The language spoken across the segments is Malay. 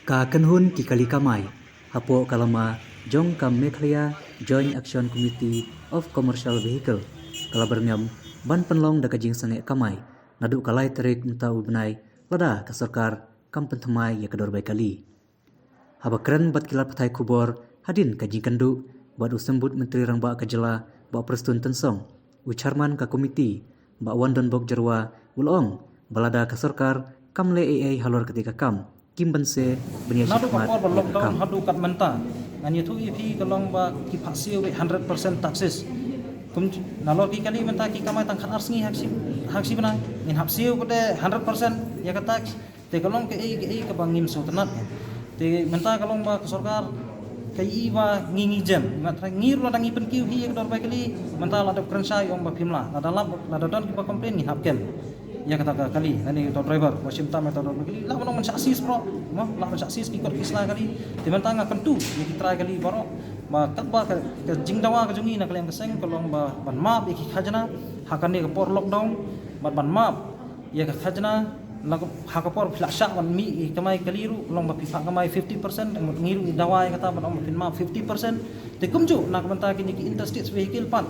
Ka kenhun ki kali kamai, hapo kalama jong kam Meghalaya Joint Action Committee of Commercial Vehicle, kala berngam ban penlong da kajing sange kamai, nadu kalai terik menta ubnai lada ka sarkar kam pentamai ya kedor bai kali. Haba keren bat kilat patai kubor hadin kajing kandu bat usembut menteri rangba kajela ba prestun tensong, ucarman ka komiti ba wandon bok jerwa ulong balada ka sarkar kam le AA halor ketika kam kimbense benia Nadu hikmat kapor ba lockdown kam. hadu kat menta ngan itu ipi kalong ba ki phasio 100% taxes kum nalo ki kali menta ki kamai tang khanar sngi haksi bana in hapsio ko de 100% ya ka tax te kalong ke ai ka bangim so tanat te menta kalong ba sarkar kai iwa ngingi jam matra ngir la dangi pen kiu hi dor ba kali menta la da krensa yong ba phimla la dalam la don ki ba komplain ni hapkel ya kata kali nani to driver wasim ta meta dor kali la monong mensasis pro mo la mensasis ki kor kisla kali timan tanga kentu ya kitra kali baro ba katba ke jingdawa ke jungi na kali yang keseng kolong ba ban map ki khajana hakan ni ke por lockdown ban map ya ke khajana la hakapor flasha ban mi kamai kaliru long ba pifa kamai 50% ngiru dawai kata ban om pin map 50% te kumju nak menta kini ki interstate vehicle pan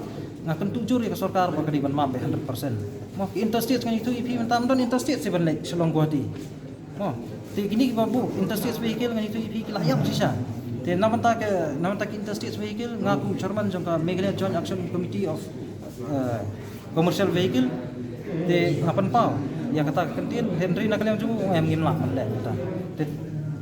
ngakan tujur ya ke sarkar ba kali ban map 100% mo ki interstate kan itu ipi menta don interstate se ban lek selong guati mo te kini babu interstate vehicle kan itu ipi ki layak sisa te namanta ki interstate vehicle ngaku chairman jongka Meghalaya Joint Action Committee of Commercial Vehicle te ngapan pau ya kata kentin Henry nak yang juga yang ngim lah mende kata te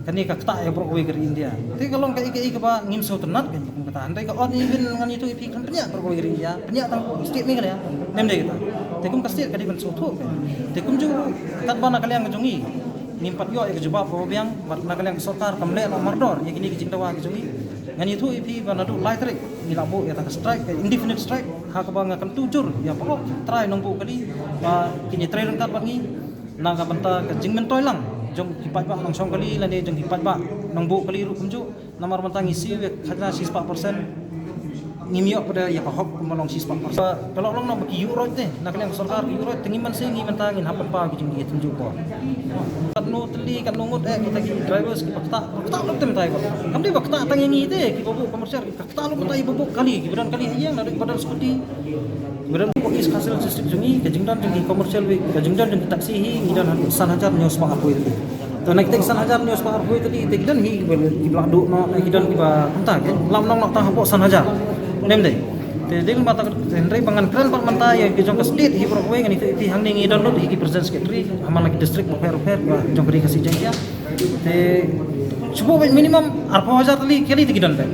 kani ka kata ya bro we ke India te kalong ka iki ba ngim so tenat kan kata andai ka on even ngan itu ipi kan penyak bro we ke India penyak tang state ni kan ya nemde kita te kum ka state ka di ban so tho te kum juga kat ba nak yang jungi nimpat yo ya ke jebab pro biang nak yang sarkar kamle na mardor ya kini kijing dawa ke jungi ngan itu ipi ba nadu light ni labu ya tak strike indefinite strike ha ka ba ngakan tujur ya pokok try nongbu kali ba kini try rengkat bangi nang ka banta ka jingmen toy lang jong hipat ba nang song kali lane jong hipat ba nongbu kali ru kumju namar banta ngisi we khajna 64% ngimio pada ya ka hok kumalong 64% kalau long nak bagi euro te nak yang sarkar euro tengiman se ngi banta ngin hapan pa kijing dia tunjuk ko kat no teli kat nungut kita ki drivers ki pakta lo tem tai ko kam di pakta tang ngi te ki bobu komersial ki pakta lo tai bobu kali ki beran kali yang dari badan skuti beran ko is hasil sistem jungi ke jingdan jungi komersial we ke jingdan jungi taksi hi ngidan 1000 nyos ma apoi tadi to naik tek 1000 nyos ma apoi tadi tekdan hi ki bladu no ngidan ki ba entah ke lam nong nak ta hapo 1000 nem deh te ding mata Henry bangan keren pak manta ya ke jong ke state hi pro we ngani ti hang ni download hi ki present secretary amal lagi district repair jong beri kasih jeng ya te cukup minimum 4000 kali ti gidan be